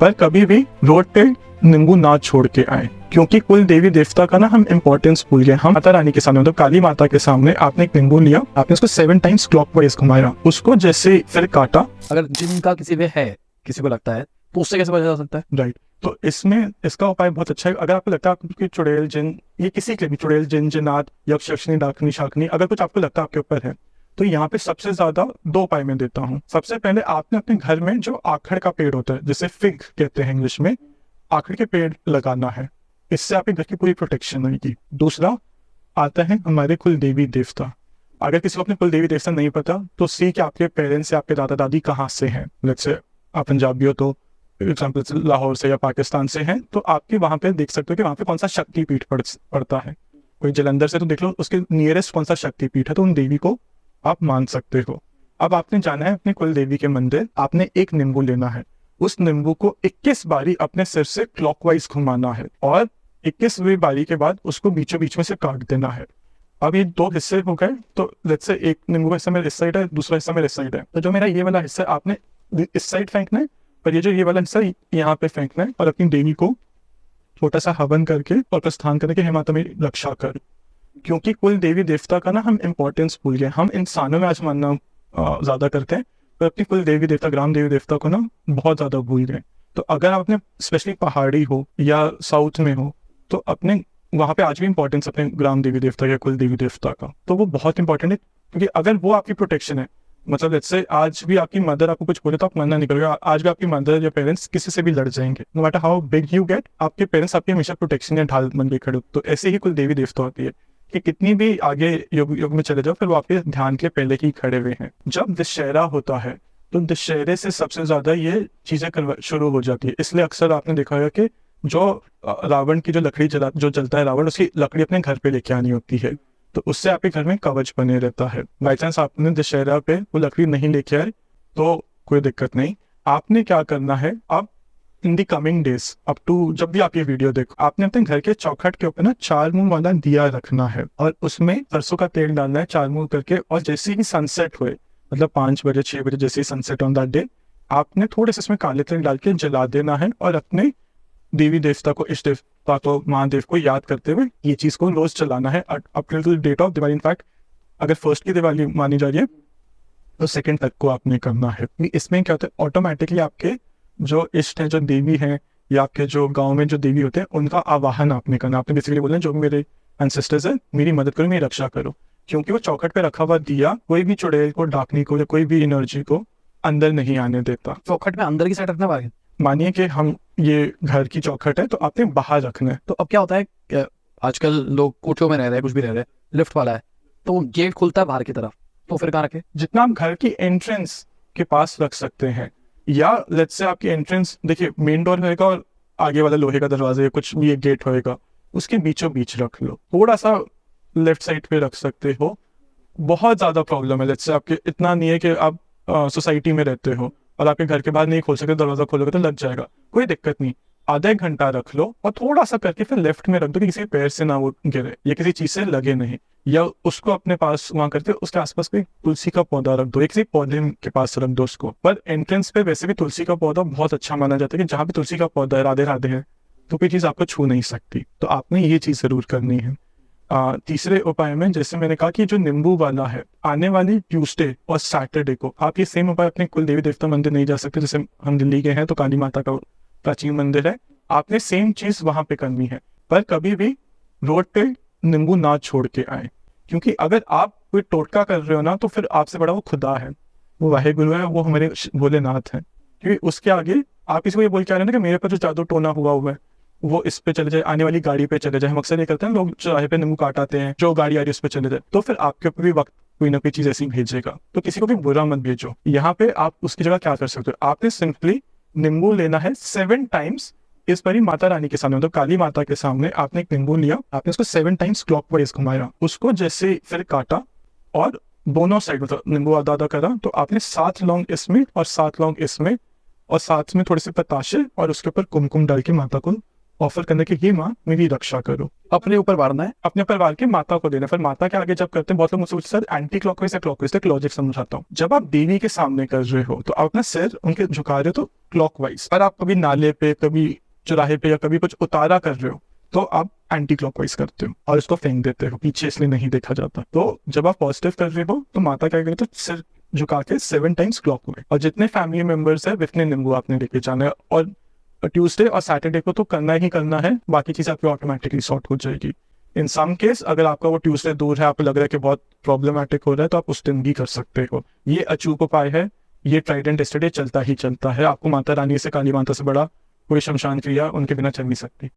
पर कभी भी रोड पे नींबू ना छोड़ के आए, क्योंकि कुल देवी देवता का ना हम इम्पोर्टेंस भूल गए। हम माता रानी के सामने, मतलब काली माता के सामने आपने एक नींबू लिया, आपने उसको 7 टाइम्स क्लॉकवाइज घुमाया, उसको जैसे फिर काटा। अगर जिनका किसी पे है, किसी को लगता है, तो उससे कैसे बचा जा सकता है? राइट, तो इसमें इसका उपाय बहुत अच्छा है। अगर आपको लगता है आपकी चुड़ैल जिन, ये किसी के भी चुड़ैल जिन, जिन्नात, यक्ष यक्षिणी, डाकनी शाकनी, अगर कुछ आपको लगता है आपके ऊपर है, तो यहाँ पे सबसे ज्यादा 2 उपाय मैं देता हूँ। सबसे पहले आपने अपने घर में जो आखड़ का पेड़ होता है, जिसे फिग कहते हैं इंग्लिश में, आखड़ के पेड़ लगाना है। इससे आपके घर की पूरी प्रोटेक्शन रहेगी। दूसरा आता है हमारे कुल देवी देवता। अगर किसी को अपने कुल देवी देवता नहीं पता, तो सी के आपके पेरेंट्स या आपके दादा दादी कहाँ से हैं। लेट्स से आप पंजाबी हो तो एग्जाम्पल लाहौर से या पाकिस्तान से हैं, तो आपके वहां पे देख सकते हो कि वहां पे कौन सा शक्तिपीठ पड़ता है। कोई जलंधर से तो देख लो उसके नियरेस्ट कौन सा शक्तिपीठ है, तो उन देवी को आप मान सकते हो। अब आपने जाना है अपने कुल देवी के मंदिर, आपने एक नींबू लेना है, उस नींबू को 21 बारी अपने सिर से क्लॉकवाइज घुमाना है, और 21वीं बारी के बाद उसको बीचों बीच में से काट देना है। अब ये 2 हिस्से हो गए, तो लेट्स से एक नींबू का हिस्सा मेरे इस साइड है, दूसरा हिस्सा मेरे इस साइड है। तो जो मेरा ये वाला हिस्सा आपने इस साइड फेंकना है, और ये जो ये वाला हिस्सा यहाँ पे फेंकना है, और अपनी देवी को छोटा सा हवन करके और प्रस्थान करके कि हे माता मेरी रक्षा कर। क्योंकि कुल देवी देवता का ना हम इम्पोर्टेंस भूल गए। हम इंसानों में आज मानना ज्यादा करते हैं, पर अपनी कुल देवी देवता, ग्राम देवी देवता को ना बहुत ज्यादा भूल गए। तो अगर आप अपने स्पेशली पहाड़ी हो या साउथ में हो, तो अपने वहां पे आज भी इंपॉर्टेंस अपने ग्राम देवी देवता या कुल देवी देवता का, तो वो बहुत इंपॉर्टेंट है। क्योंकि अगर वो आपकी प्रोटेक्शन है, मतलब जैसे आज भी आपकी मदर आपको कुछ बोले तो आप मना नहीं करोगे। आज भी आपकी मदर या पेरेंट्स किसी से भी लड़ जाएंगे, no matter how big you get, आपके पेरेंट्स आपके हमेशा प्रोटेक्शन या ढाल बन के खड़े। तो ऐसे ही कुल देवी देवता होती है कि कितनी भी आगे युग में चले जाओ, फिर वो आपके ध्यान के पहले ही खड़े हुए हैं। जब दशहरा होता है, तो दशहरे से सबसे ज्यादा ये चीजें शुरू हो जाती है। इसलिए अक्सर आपने देखा होगा कि जो रावण की जो लकड़ी जो जलता है रावण, उसकी लकड़ी अपने घर पे लेके आनी होती है, तो उससे आपके घर में कवच बने रहता है। बाई चांस आपने दशहरा पे वो लकड़ी नहीं लेके आए तो कोई दिक्कत नहीं। आपने क्या करना है, अब in the coming days up to जब भी आप ये वीडियो देखो, आपने अपने घर के चौखट के ऊपर ना 4 मुंह वाला दिया रखना है, और उसमें सरसों का तेल डालना है 4 मुंह करके। और जैसे ही सनसेट हुए, मतलब 5 बजे 6 बजे जैसे ही सनसेट ऑन दैट डे, आपने थोड़े से इसमें काले तिल डाल के जला देना है, और अपने देवी देवता को, इष्ट देवता को, महादेव को याद करते हुए ये चीज को रोज चलाना है up till date of Diwali. In fact अगर फर्स्ट की दिवाली मानी जा रही है, तो 2nd तक को आपने करना है। इसमें क्या होता है, ऑटोमेटिकली आपके जो इष्ट है, जो देवी है, या आपके जो गांव में जो देवी होते हैं, उनका आवाहन आपने करना। आपने बेसिकली बोलना जो भी मेरे एंसेस्टर्स है, मेरी मदद करो, मेरी रक्षा करो। क्योंकि वो चौखट पे रखा हुआ दिया कोई भी चुड़ैल को, डाकनी को, या कोई भी एनर्जी को अंदर नहीं आने देता। चौखट में अंदर की साइड रखना पड़ेगा। मानिए कि हम ये घर की चौखट है, तो आपने बाहर रखना है। तो अब क्या होता है कि आजकल लोग कोठियों में रह रहे हैं, कुछ भी रह रहे हैं, लिफ्ट वाला है, तो वो गेट खुलता है बाहर की तरफ, तो फिर कहाँ रखे? जितना आप घर की एंट्रेंस के पास रख सकते हैं, या लेट्स से आपकी एंट्रेंस, देखिए मेन डोर होएगा और आगे वाला लोहे का दरवाजा या कुछ भी एक गेट होएगा, उसके बीचों बीच रख लो। थोड़ा सा लेफ्ट साइड पे रख सकते हो। बहुत ज्यादा प्रॉब्लम है, लेट्स से आपके इतना नहीं है कि आप सोसाइटी में रहते हो और आपके घर के बाहर नहीं खोल सकते, दरवाजा खोलोगे तो लग जाएगा, कोई दिक्कत नहीं। आधा 1 घंटा रख लो, और थोड़ा सा करके फिर लेफ्ट में रख दो कि किसी पैर से ना वो गिरे या किसी चीज से लगे नहीं। या उसको अपने पास वहां करके उसके आसपास कोई तुलसी का पौधा रख दो, एक किसी पौधे के पास रख दो उसको। पर एंट्रेंस पे वैसे भी तुलसी का पौधा बहुत अच्छा माना जाता है कि जहाँ भी तुलसी का पौधा है, राधे राधे है, तो कोई चीज आपको छू नहीं सकती। तो आपने ये चीज जरूर करनी है। तीसरे उपाय में, जैसे मैंने कहा कि जो नींबू वाला है, आने वाली ट्यूसडे और सैटरडे को आप ये सेम उपाय अपने कुल देवी देवता मंदिर नहीं जा सकते। जैसे हम दिल्ली के हैं तो काली माता का प्राचीन मंदिर है, आपने सेम चीज वहां पे करनी है। पर कभी भी रोड पे नींबू ना छोड़ के आए, क्योंकि अगर आप कोई टोटका कर रहे हो ना, तो फिर आपसे बड़ा वो खुदा है, वो वाहेगुरु है, वो हमारे भोलेनाथ है। क्योंकि उसके आगे आप किसी को ये बोल के आ रहे हैं ना कि मेरे पर जो जादू टोना हुआ है वो इस पे चले जाए, आने वाली गाड़ी पे चले जाए। हम अक्सर ये करते हैं, लोग चौराहे पे नींबू काट आते हैं, जो गाड़ी आ रही है उस पे चले जाए, तो फिर आपके ऊपर भी वक्त कोई ना कोई चीज ऐसी भेजेगा। तो किसी को भी बुरा मत भेजो। यहाँ पे आप उसकी जगह क्या कर सकते हो, आपने सिंपली नींबू लेना है 7 टाइम्स इस बारी माता रानी के सामने, मतलब काली माता के सामने आपने एक नींबू लिया, आपने उसको 7 टाइम्स क्लॉकवाइज घुमाया, उसको जैसे फिर काटा, और दोनों साइड मतलब नींबू आधा आधा करा, तो आपने 7 लौंग इसमें और 7 लौंग इसमें, और साथ में थोड़े से पताशे, और उसके ऊपर कुमकुम डाल के माता को ऑफर करने की, ये माँ मेरी रक्षा करो। अपने ऊपर मारना है। अपने परिवार के माता को देना। फिर माता के आगे जब करते हैं, बहुत लोग मुझसे पूछते हैं, सर एंटी क्लॉकवाइज या क्लॉकवाइज, तक लॉजिक समझाता हूँ। जब आप देवी के सामने कर रहे हो तो आप अपना सिर उनके झुका रहे हो तो क्लॉकवाइज, पर आप कभी नाले पे, कभी चौराहे पे या कभी कुछ उतारा कर रहे हो तो आप एंटी क्लॉकवाइज करते हो और इसको फेंक देते हो पीछे, इसलिए नहीं देखा जाता। तो जब आप पॉजिटिव कर रहे हो तो माता क्या करें, तो सिर झुका के 7 टाइम्स क्लॉकवाइज, और जितने फैमिली मेंबर्स है उतने नींबू आपने लेके जाना है। और ट्यूसडे और सैटरडे को तो करना ही करना है, बाकी चीजें आपकी ऑटोमेटिकली सॉर्ट हो जाएगी। इन सम केस अगर आपका वो ट्यूसडे दूर है, आपको लग रहा है कि बहुत प्रॉब्लमेटिक हो रहा है, तो आप उस दिन भी कर सकते हो। ये अचूक उपाय है, ये ट्राइड एंड टेस्टेड, चलता ही चलता है। आपको माता रानी से, काली माता से बड़ा कोई शमशान क्रिया उनके बिना चल नहीं सकती।